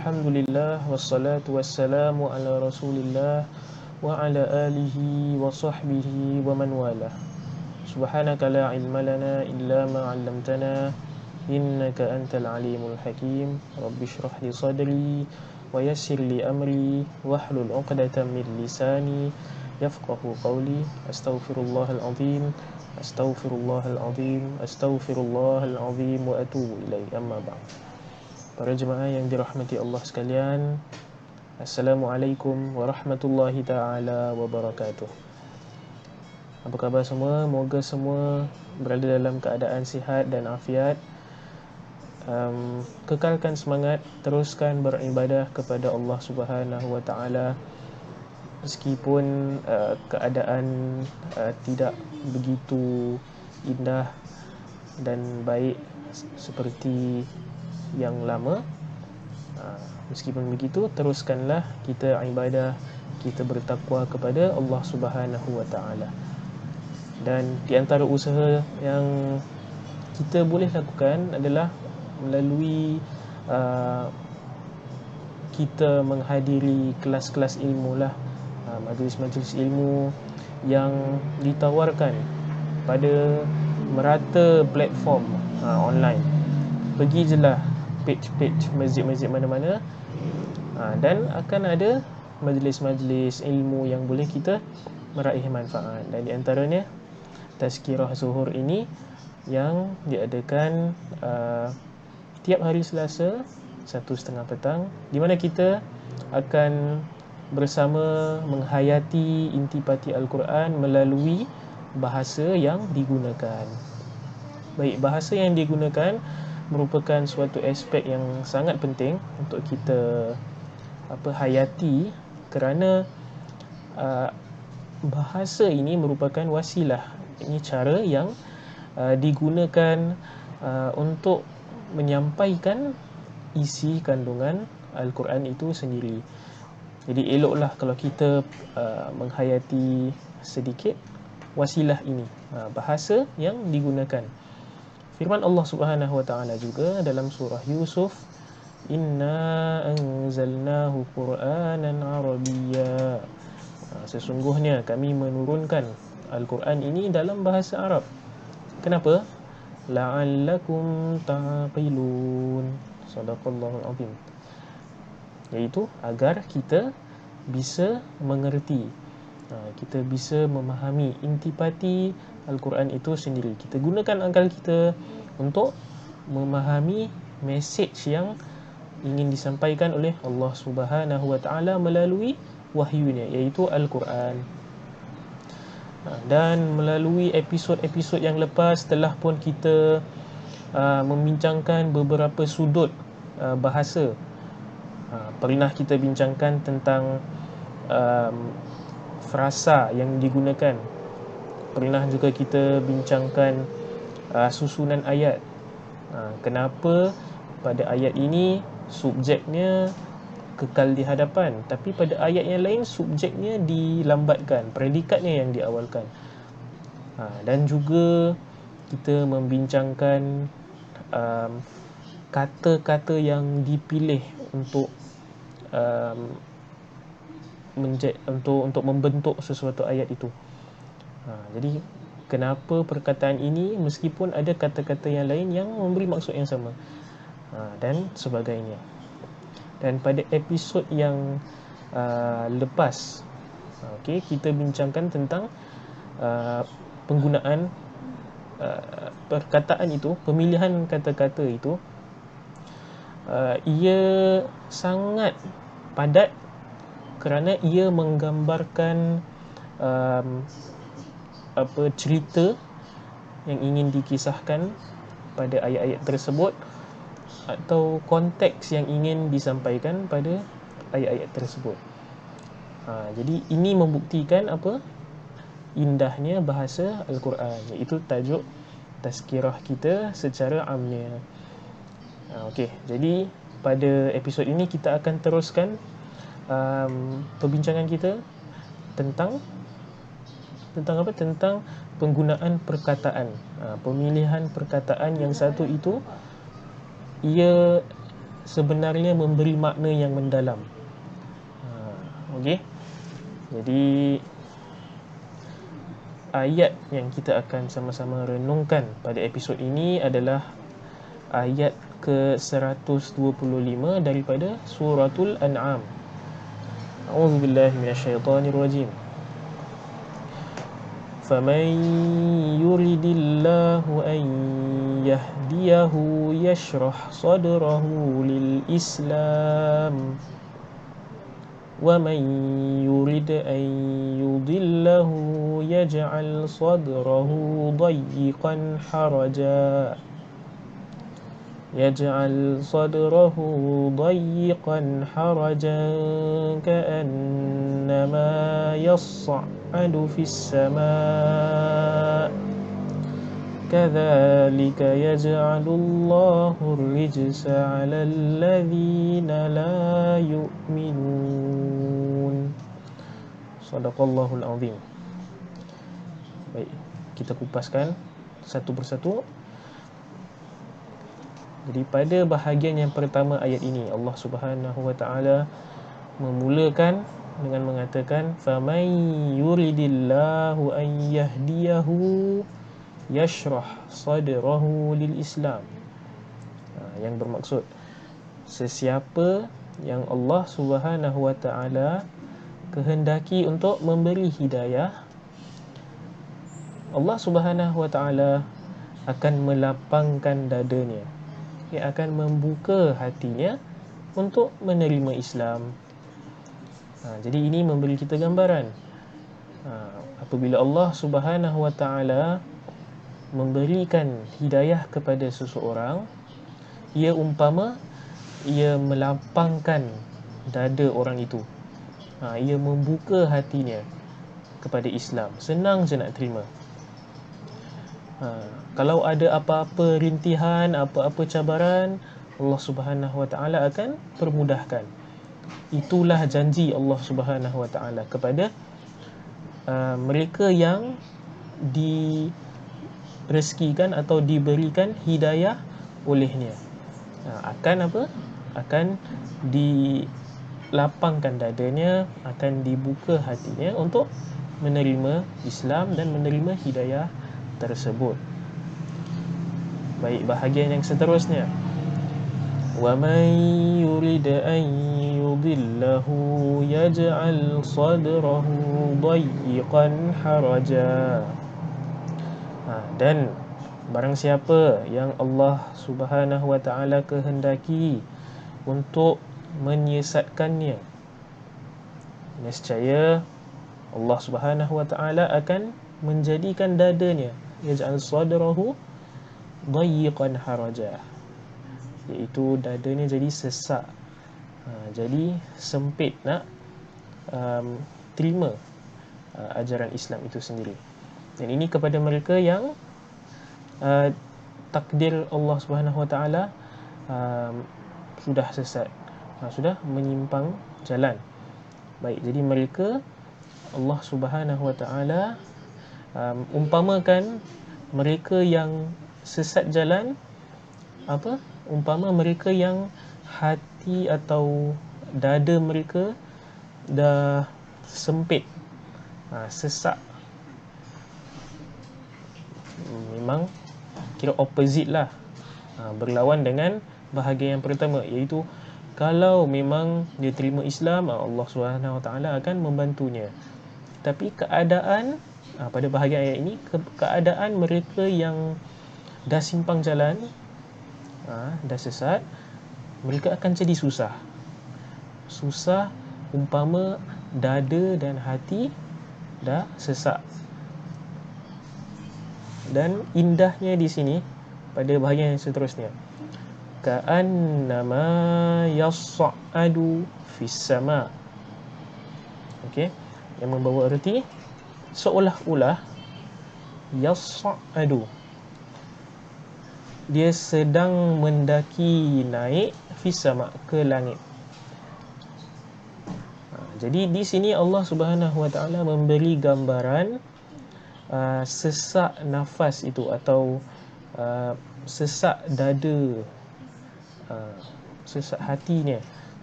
Alhamdulillah wassalatu wassalamu ala Rasulillah wa ala alihi wa sahbihi wa man walah. Subhanaka la ilma lana illa ma 'allamtana innaka antal alimul hakim. Rabbi shrah li sadri wa yassir li amri wahlul 'uqdatam min lisani yafqahu qawli. Astaghfirullahal azim, astaghfirullahal azim, astaghfirullahal azim wa atubu ilaihi. Amma ba'd. Para jemaah yang dirahmati Allah sekalian, Assalamualaikum warahmatullahi ta'ala wabarakatuh. Apa khabar semua? Moga semua berada dalam keadaan sihat dan afiat. Kekalkan semangat, teruskan beribadah kepada Allah Subhanahu wa ta'ala meskipun keadaan tidak begitu indah dan baik seperti yang lama. Meskipun begitu, teruskanlah kita ibadah, kita bertakwa kepada Allah Subhanahu wa ta'ala. Dan di antara usaha yang kita boleh lakukan adalah melalui kita menghadiri kelas-kelas ilmu lah, majlis-majlis ilmu yang ditawarkan pada merata platform online. Pergi je lah page-page masjid-masjid mana-mana, dan akan ada majlis-majlis ilmu yang boleh kita meraih manfaat. Dan di antaranya Tazkirah Zuhur ini yang diadakan tiap hari Selasa 1:30 petang, di mana kita akan bersama menghayati intipati Al-Quran melalui bahasa yang digunakan. Baik, bahasa yang digunakan merupakan suatu aspek yang sangat penting untuk kita hayati, kerana bahasa ini merupakan wasilah. Ini cara yang digunakan untuk menyampaikan isi kandungan Al-Quran itu sendiri. Jadi eloklah kalau kita menghayati sedikit wasilah ini, bahasa yang digunakan. Firman Allah Subhanahu wa ta'ala juga dalam surah Yusuf, Inna anzalnahu Qur'anan Arabiyya. Sesungguhnya kami menurunkan Al-Quran ini dalam bahasa Arab. Kenapa? La'allakum ta'qilun. Sadaqallahul azim. Iaitu agar kita bisa mengerti, kita bisa memahami intipati Al-Quran itu sendiri. Kita gunakan akal kita untuk memahami mesej yang ingin disampaikan oleh Allah Subhanahu wa ta'ala melalui wahyunya, iaitu Al-Quran. Dan melalui episod-episod yang lepas telah pun kita membincangkan beberapa sudut bahasa. Pernah kita bincangkan tentang frasa yang digunakan. Pernah juga kita bincangkan susunan ayat. Kenapa pada ayat ini subjeknya kekal di hadapan, tapi pada ayat yang lain subjeknya dilambatkan, predikatnya yang diawalkan. Dan juga kita membincangkan kata-kata yang dipilih untuk untuk membentuk sesuatu ayat itu. Jadi kenapa perkataan ini meskipun ada kata-kata yang lain yang memberi maksud yang sama, dan sebagainya. Dan pada episod yang lepas, kita bincangkan tentang penggunaan perkataan itu, pemilihan kata-kata itu. Ia sangat padat kerana ia menggambarkan cerita yang ingin dikisahkan pada ayat-ayat tersebut, atau konteks yang ingin disampaikan pada ayat-ayat tersebut. Jadi ini membuktikan indahnya bahasa Al-Quran, iaitu tajuk tazkirah kita secara amnya. Okey, jadi pada episod ini kita akan teruskan perbincangan kita tentang penggunaan perkataan, pemilihan perkataan yang satu itu ia sebenarnya memberi makna yang mendalam. Okey, jadi ayat yang kita akan sama-sama renungkan pada episod ini adalah ayat ke-125 daripada suratul An'am. A'udzubillahi minasyaitonirrajim. فَمَنْ يُرِدِ اللَّهُ أَنْ يَهْدِيَهُ يَشْرَحْ صَدْرَهُ لِلْإِسْلَامِ وَمَنْ يُرِدْ أَنْ يُضِلَّهُ يَجْعَلْ صَدْرَهُ ضَيِّقًا حَرَجًا كَأَنَّمَا يَصَّعَّدُ فِي السَّمَاءِ كَذَلِكَ يَجْعَلُ اللَّهُ الرِّجْسَ عَلَى الَّذِينَ لَا يُؤْمِنُونَ. Sadaqallahul azim. Baik, kita kupaskan satu persatu. Jadi pada bahagian yang pertama ayat ini, Allah Subhanahu wa taala memulakan dengan mengatakan faman yuridillahu an yahdiyahu yashrah sadrahu lil Islam. Yang bermaksud sesiapa yang Allah Subhanahu wa taala kehendaki untuk memberi hidayah, Allah Subhanahu wa taala akan melapangkan dadanya. Ia akan membuka hatinya untuk menerima Islam. Jadi ini memberi kita gambaran. Apabila Allah Subhanahu wa taala memberikan hidayah kepada seseorang, ia umpama ia melapangkan dada orang itu. Ia membuka hatinya kepada Islam. Senang je nak terima. Kalau ada apa-apa rintihan, apa-apa cabaran, Allah Subhanahu wa taala akan permudahkan. Itulah janji Allah Subhanahu wa taala kepada mereka yang direzekikan atau diberikan hidayah olehnya. Akan dilapangkan dadanya, akan dibuka hatinya untuk menerima Islam dan menerima hidayah tersebut. Baik, bahagian yang seterusnya. وَمَنْ يُرِدْ أَنْ يُضِلَّهُ يَجْعَلْ صَدْرَهُ ضَيِّقًا حَرَجًا. Dan barang siapa yang Allah Subhanahu wa taala kehendaki untuk menyesatkannya, nescaya Allah Subhanahu wa taala akan menjadikan dadanya yaj'al sadrahu dayyiqan haraja, iaitu dadanya jadi sesak, jadi sempit nak terima ajaran Islam itu sendiri. Dan ini kepada mereka yang takdir Allah Subhanahu wa taala sudah sesat, sudah menyimpang jalan. Baik, jadi mereka Allah Subhanahu wa taala umpamakan mereka yang sesat jalan umpama mereka yang hati atau dada mereka dah sempit, sesak. Memang kira opposite lah, berlawan dengan bahagian yang pertama, iaitu kalau memang dia terima Islam, Allah Subhanahu wa taala akan membantunya. Tapi keadaan pada bahagian ayat ini, keadaan mereka yang dah simpang jalan, dah sesat, mereka akan jadi susah umpama dada dan hati dah sesak. Dan indahnya di sini pada bahagian yang seterusnya, ka'annama yas'adu fis sama. Okey, yang membawa erti seolah-olah yas'adu, dia sedang mendaki naik fis sama, ke langit. Jadi di sini Allah Subhanahu Wa Taala memberi gambaran sesak nafas itu, atau sesak dada, sesak hatinya.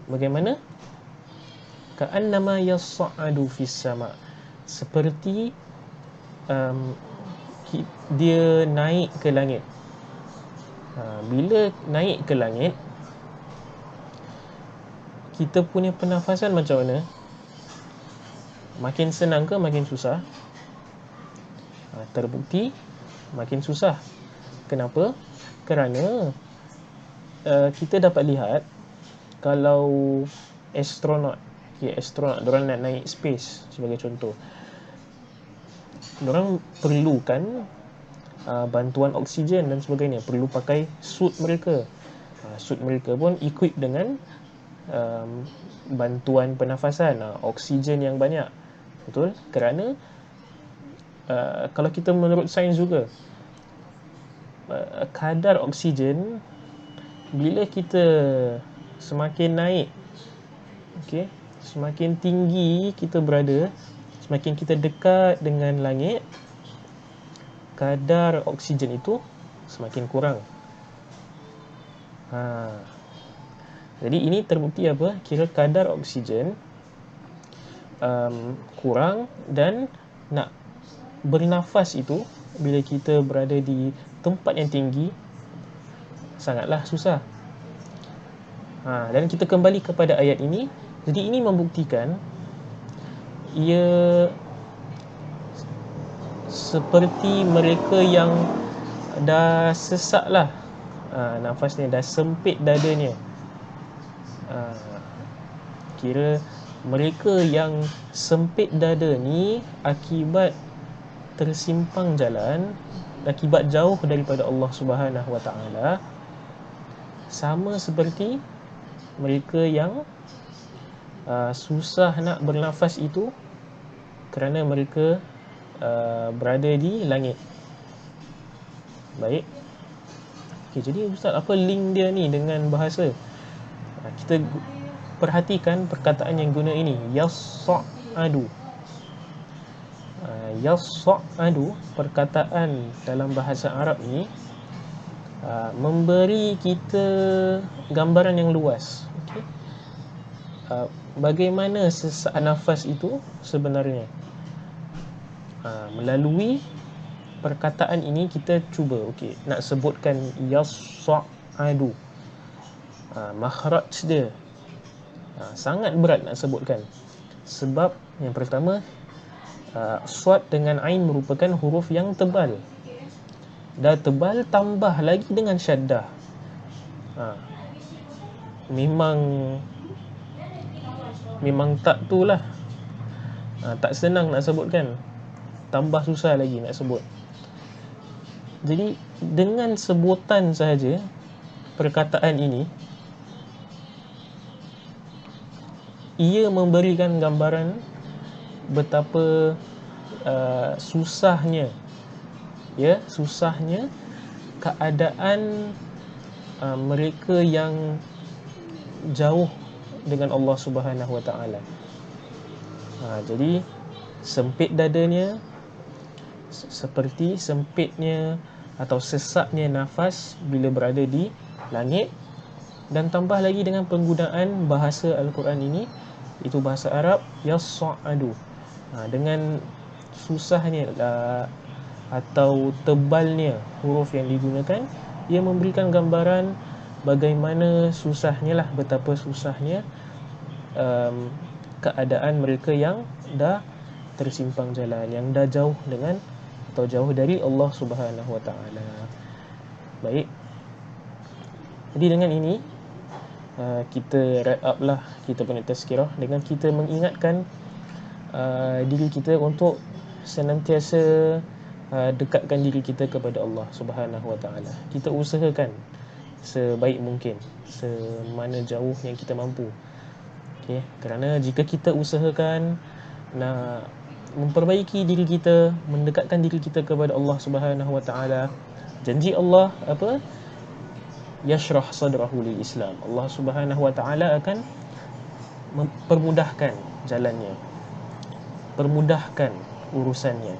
Bagaimana? Ka'annama yas'adu fis sama, seperti dia naik ke langit. Bila naik ke langit, kita punya pernafasan macam mana? Makin senang ke makin susah? Terbukti makin susah. Kenapa? Kerana kita dapat lihat kalau astronaut, diorang nak naik space sebagai contoh, diorang perlukan bantuan oksigen dan sebagainya, perlu pakai suit mereka. Suit mereka pun equip dengan bantuan pernafasan, oksigen yang banyak. Betul? Kerana kalau kita menurut sains juga, kadar oksigen bila kita semakin naik, okey, semakin tinggi kita berada, semakin kita dekat dengan langit, kadar oksigen itu semakin kurang. Jadi ini terbukti apa? Kira kadar oksigen kurang, dan nak bernafas itu bila kita berada di tempat yang tinggi sangatlah susah. Dan kita kembali kepada ayat ini. Jadi ini membuktikan ia seperti mereka yang dah sesak lah nafasnya, dah sempit dadanya. Kira mereka yang sempit dada ni akibat tersimpang jalan, akibat jauh daripada Allah Subhanahu Wa Taala, sama seperti mereka yang susah nak bernafas itu kerana mereka berada di langit. Baik. Okay, jadi Ustaz, apa link dia ni dengan bahasa? Kita perhatikan perkataan yang guna ini, yas'adu. Yas'adu, perkataan dalam bahasa Arab ni memberi kita gambaran yang luas. Okay? Bagaimana sesak nafas itu sebenarnya? Melalui perkataan ini kita cuba nak sebutkan yas'adu. Makhraj dia sangat berat nak sebutkan, sebab yang pertama, Swad dengan Ain merupakan huruf yang tebal. Dah tebal tambah lagi dengan syaddah. Memang tak tu lah. Tak senang nak sebutkan, tambah susah lagi nak sebut. Jadi dengan sebutan sahaja perkataan ini, ia memberikan gambaran betapa susahnya keadaan mereka yang jauh dengan Allah Subhanahu Wa Taala. Jadi sempit dadanya seperti sempitnya atau sesaknya nafas bila berada di langit, dan tambah lagi dengan penggunaan bahasa Al-Quran ini, itu bahasa Arab, yas'adu. Dengan susahnya atau tebalnya huruf yang digunakan, ia memberikan gambaran bagaimana susahnya lah, betapa susahnya keadaan mereka yang dah tersimpang jalan, yang dah jauh dengan atau jauh dari Allah Subhanahu Wa Taala. Baik. Jadi dengan ini kita wrap up lah kita punya tazkirah dengan kita mengingatkan diri kita untuk senantiasa dekatkan diri kita kepada Allah Subhanahu Wa Taala. Kita usahakan sebaik mungkin, semana jauh yang kita mampu. Okay? Kerana jika kita usahakan nak memperbaiki diri kita, mendekatkan diri kita kepada Allah Subhanahu Wa Taala, janji Allah apa? Yashrah sadrahu lil Islam. Allah Subhanahu Wa Taala akan mempermudahkan jalannya, permudahkan urusannya.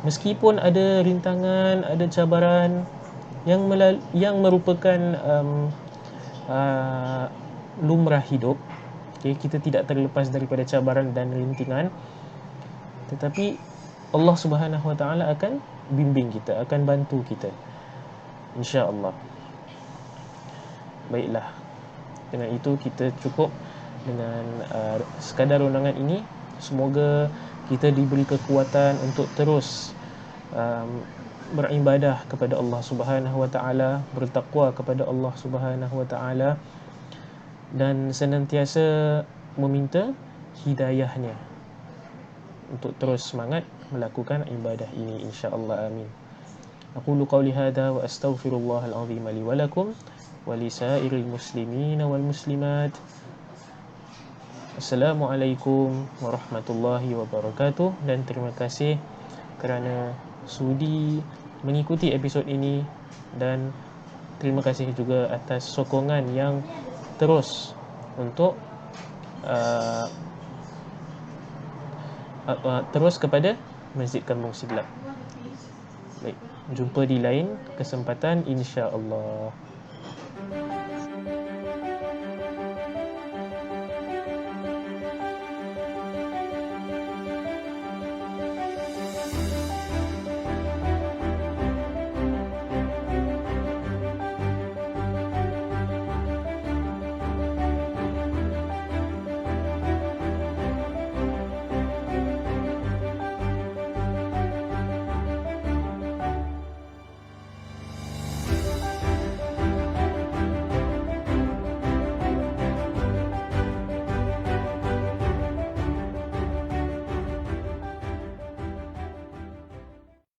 Meskipun ada rintangan, ada cabaran yang merupakan lumrah hidup. Okay, kita tidak terlepas daripada cabaran dan rintangan, tetapi Allah Subhanahu Wa Taala akan bimbing kita, akan bantu kita, insya-Allah. Baiklah, dengan itu kita cukup dengan sekadar undangan ini. Semoga kita diberi kekuatan untuk terus beribadah kepada Allah Subhanahu Wa Taala, bertakwa kepada Allah Subhanahu Wa Taala, dan senantiasa meminta hidayahnya untuk terus semangat melakukan ibadah ini, insya-Allah. Amin. Aqulu qawli hadha wa astaghfirullahal azim li wa lakum wa lisairil muslimin wal muslimat. Assalamualaikum warahmatullahi wabarakatuh, dan terima kasih kerana sudi mengikuti episod ini, dan terima kasih juga atas sokongan yang terus untuk terus kepada Masjid Kampung Siglap. Baik, jumpa di lain kesempatan, insya-Allah.